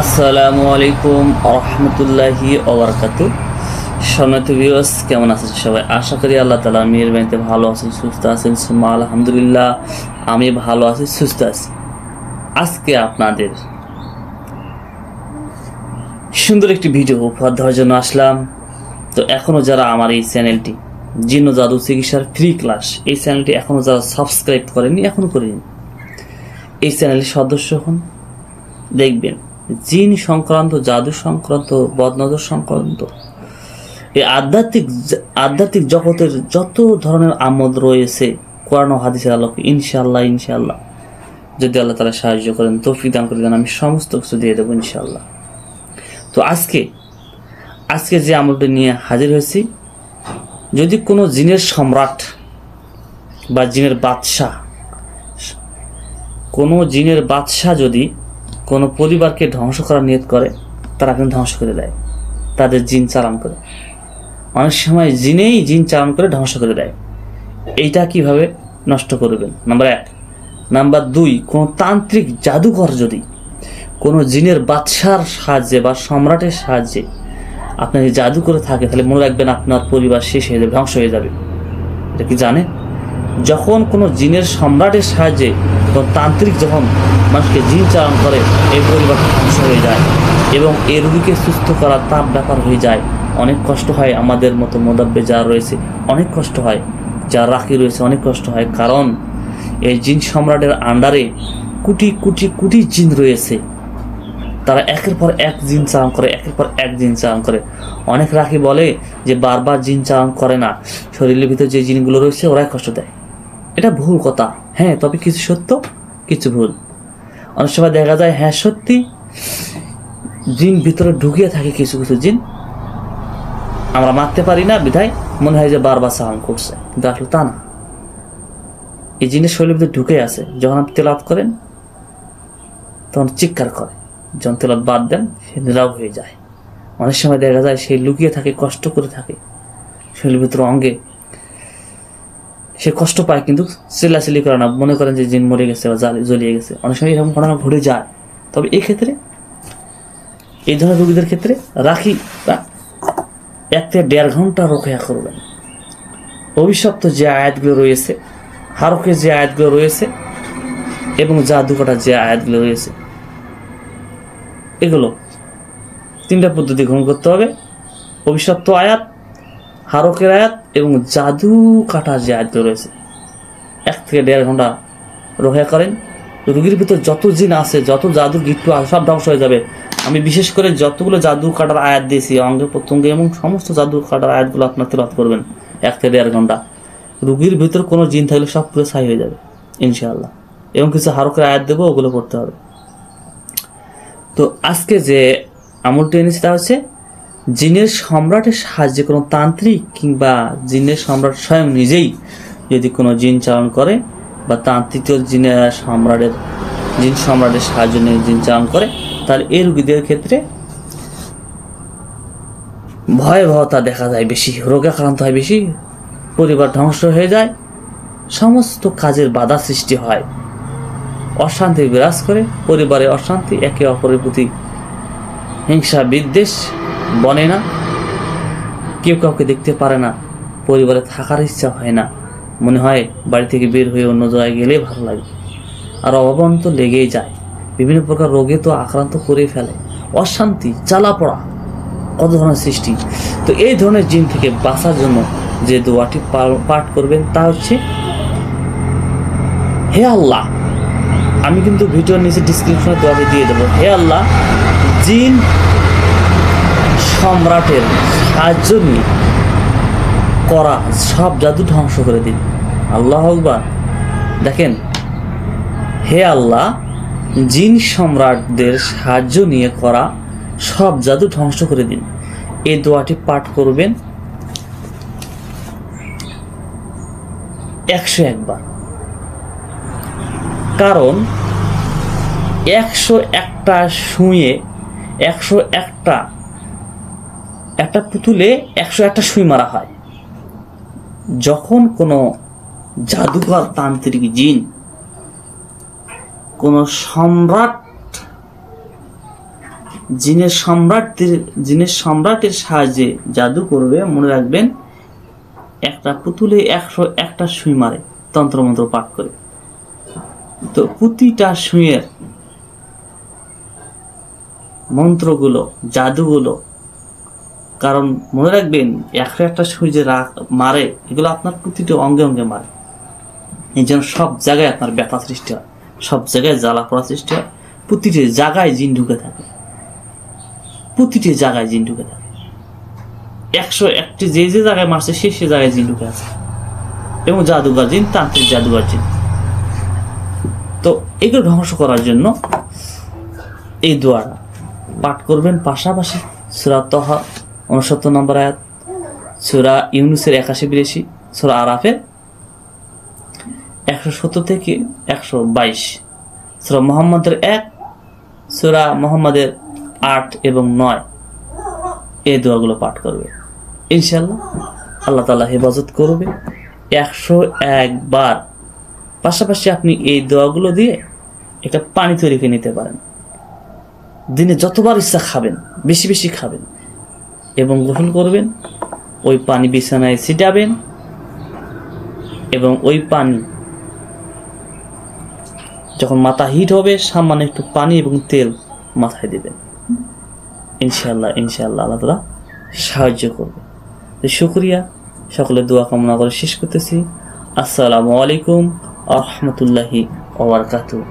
আসসালামু আলাইকুম রহমতুল্লাহি ওবারাকাতু। সম্মানিত ভিউয়ার্স, কেমন আছেন সবাই? আশা করি আল্লাহ তাআলা মেহেরবানিতে ভালো আছেন, সুস্থ আছেন। সুম্মা আলহামদুলিল্লাহ, আমি ভালো আছি, সুস্থ আছি। আজকে আপনাদের সুন্দর একটি ভিডিও উপহার দেওয়ার জন্য আসলাম। তো এখনও যারা আমার এই চ্যানেলটি জিন ও জাদু চিকিৎসার ফ্রি ক্লাস, এই চ্যানেলটি এখনও যারা সাবস্ক্রাইব করেননি, এখনও করেনি, এই চ্যানেলের সদস্য হন। দেখবেন জিন সংক্রান্ত, জাদু সংক্রান্ত, বদনজর সংক্রান্ত এই আধ্যাত্মিক জগতের যত ধরনের আমল রয়েছে কোরআন ও হাদিসের আলোকে ইনশাআল্লাহ যদি আল্লাহ তাআলা সাহায্য করেন, তৌফিক দান করে দেন, আমি সমস্ত কিছু দিয়ে দেবো ইনশাআল্লাহ। তো আজকে যে আমলটি নিয়ে হাজির হয়েছি, যদি কোনো জিনের সম্রাট বা জিনের বাদশাহ যদি কোনো পরিবারকে ধ্বংস করার নিয়ত করে, তারা কিন্তু ধ্বংস করে দেয়, তাদের জিন চালান করে। অনেক সময় জিন চালান করে ধ্বংস করে দেয়। এইটা কিভাবে নষ্ট করবেন? নাম্বার 1। নাম্বার 2, কোনো তান্ত্রিক জাদুকর যদি কোনো জিনের বাদশার সাহায্যে বা সম্রাটের সাহায্যে আপনাকে জাদু করে থাকে, তাহলে মনে রাখবেন আপনার পরিবার শেষ হয়ে যাবে, ধ্বংস হয়ে যাবে। এটা কি জানেন? যখন কোনো জিনের সম্রাটের সাহায্যে কোনো তান্ত্রিক যখন মানুষকে জিন চালান করে, এই পরিবারটা ধ্বংস হয়ে যায় এবং এই রোগীকে সুস্থ করা তার ব্যাপার হয়ে যায়। অনেক কষ্ট হয়, আমাদের মতো মোদাব্বে যারা রয়েছে অনেক কষ্ট হয়, যারা রাখি রয়েছে অনেক কষ্ট হয়। কারণ এই জিন সম্রাটের আন্ডারে কোটি কোটি কোটি জিন রয়েছে, তারা একের পর এক জিন চালান করে, অনেক রাখি বলে যে বারবার জিন চালান করে না, শরীরের ভিতরে যে জিনগুলো রয়েছে ওরাই কষ্ট দেয়। এটা ভুল কথা। হ্যাঁ, তবে কিছু সত্য, কিছু ভুল। অনেক সময় দেখা যায় হ্যাঁ সত্যি জিন ভিতরে ঢুকিয়ে থাকে, কিছু কিছু জিন আমরা মারতে পারি না বিধায় মনে হয় যে বারবার চালান করছে, কিন্তু আসলে তা না। এই জিনের শরীরের ভিতরে ঢুকে আছে। যখন আপনি তেলাওয়াত করেন তখন চিৎকার করে, যখন তেলাওয়াত বাদ দেন সে নীরব হয়ে যায়। অনেক সময় দেখা যায় সে লুকিয়ে থাকে, কষ্ট করে থাকে শরীরের ভিতরে অঙ্গে, সে কষ্ট পায় কিন্তু চিল্লাচিল্লি করে না, মনে করেন যে জিন মরে গেছে বা জ্বলিয়ে গেছে। অনেক সময় এরকম ঘটনা ঘটে যায়। তবে এই ক্ষেত্রে, এই ধরনের রোগীদের ক্ষেত্রে রাখি 1 থেকে 1.5 ঘন্টা রোকেয়া করবেন। অভিশপ্ত যে আয়াতগুলো রয়েছে, হারকের যে আয়াতগুলো রয়েছে এবং জাদুকটার যে আয়াতগুলো রয়েছে, এগুলো 3টা পদ্ধতি গ্রহণ করতে হবে। অভিশপ্ত আয়াত, হারকের আয়াত এবং জাদু কাটার যে আয়াতগুলো রয়েছে, 1 থেকে 1.5 ঘন্টা রোকেয়া করেন। রোগীর ভিতর যত জিন আছে, যত জাদু গিট্টু আছে, সব ধ্বংস হয়ে যাবে। আমি বিশেষ করে যতগুলো জাদু কাটার আয়াত দিয়েছি অঙ্গে প্রত্যঙ্গে, এবং সমস্ত জাদু কাটার আয়াতগুলো আপনার তেলাওয়াত করবেন 1 থেকে 1.5 ঘন্টা। রোগীর ভিতর কোনো জিন থাকলে সব পুরো ছাই হয়ে যাবে ইনশাআল্লাহ। এবং কিছু হারকের আয়াত দেবো, ওগুলো পড়তে হবে। তো আজকে যে আমলটি এনেছি তা হচ্ছে জিনের সম্রাটের সাহায্যে কোনো তান্ত্রিক কিংবা জিনের সম্রাট স্বয়ং নিজেই যদি কোনো জিন চালন করে বা তান্ত্রিক জিন সম্রাটের সাহায্য নিয়ে জিন চালন করে, তাহলে এই রোগীদের ক্ষেত্রে ভয়াবহতা দেখা যায় বেশি, রোগাক্রান্ত হয় বেশি, পরিবার ধ্বংস হয়ে যায়, সমস্ত কাজের বাধা সৃষ্টি হয়, অশান্তি বিরাজ করে, পরিবারে অশান্তি, একে অপরের প্রতি হিংসা বিদ্বেষ বনে না, কেউ কাউকে দেখতে পারে না, পরিবারে থাকার ইচ্ছা হয় না, মনে হয় বাড়ি থেকে বের হয়ে অন্য জায়গায় গেলে ভালো লাগে। আর অভাবন তো লেগেই যায়, বিভিন্ন প্রকার রোগে তো আক্রান্ত করে ফেলে, অশান্তি, জ্বালাপড়া, কত ধরনের সৃষ্টি। তো এই ধরনের জিন থেকে বাঁচার জন্য যে দোয়াটি পাঠ করবেন তা হচ্ছে, হে আল্লাহ, আমি কিন্তু ভিডিওর নিচে ডিসক্রিপশনে দোয়াটি দিয়ে দেবো। হে আল্লাহ, জিন সম্রাটের সাহায্য নিয়ে করা সব জাদু ধ্বংস করে দিন। আল্লাহু আকবার। দেখেন, হে আল্লাহ, জিন সম্রাটদের সাহায্য নিয়ে করা সব জাদু ধ্বংস করে দিন। এই দোয়াটি পাঠ করবেন 101 বার। কারণ 101টা সুঁয়ে, 101টা পুতুলে 101টা সুই মারা হয়। যখন কোনো জাদুকর তান্ত্রিক জিন কোন সম্রাট জিনের সম্রাটের সাহায্যে জাদু করবে, মনে রাখবেন একটা পুতুলে 101টা সুই মারে তন্ত্রমন্ত্র পাঠ করে। তো প্রতিটা সুইয়ের মন্ত্রগুলো, জাদুগুলো, কারণ মনে রাখবেন 101টা সুই যে মারে, এগুলো আপনার প্রতিটি অঙ্গে অঙ্গে মারে। এই জন্য সব জায়গায় আপনার ব্যথা সৃষ্টি হয়, সব জায়গায় জ্বালা পড়া সৃষ্টি হয়, প্রতিটি জায়গায় জিন ঢুকে থাকে, প্রতিটি জায়গায় জিন ঢুকে থাকে। 101টি যে জায়গায় মারছে সে জায়গায় জিন ঢুকে আছে, এবং জাদুঘর জিন, তান্ত্রিক জাদুঘর জিন। তো এগুলো ধ্বংস করার জন্য এই দোয়াটা পাঠ করবেন। পাশাপাশি সূরা তাহা 69 নম্বর আয়াত, সূরা ইউনূসের 81-82, সূরা আরাফের 170 থেকে 122, সূরা মুহাম্মাদের 1, সূরা মুহাম্মাদের 8 এবং 9, এই দোয়াগুলো পাঠ করবে। ইনশাআল্লাহ আল্লাহ তাআলা হেফাজত করবে 101 বার। পাশাপাশি আপনি এই দোয়াগুলো দিয়ে একটা পানি তৈরি করে নিতে পারেন। দিনে যতবার ইচ্ছা খাবেন, বেশি বেশি খাবেন এবং গ্রহণ করবেন। ওই পানি বিছানায় ছিটাবেন এবং ওই পানি যখন মাথা হিট হবে, সামান্য একটু পানি এবং তেল মাথায় দিবেন। ইনশাআল্লাহ আল্লাহ তাআলা সাহায্য করবে। শুকরিয়া, সকলে দোয়া কামনা করে শেষ করতেছি। আসসালামু আলাইকুম ওয়া রাহমাতুল্লাহি ওয়া বারাকাতুহু।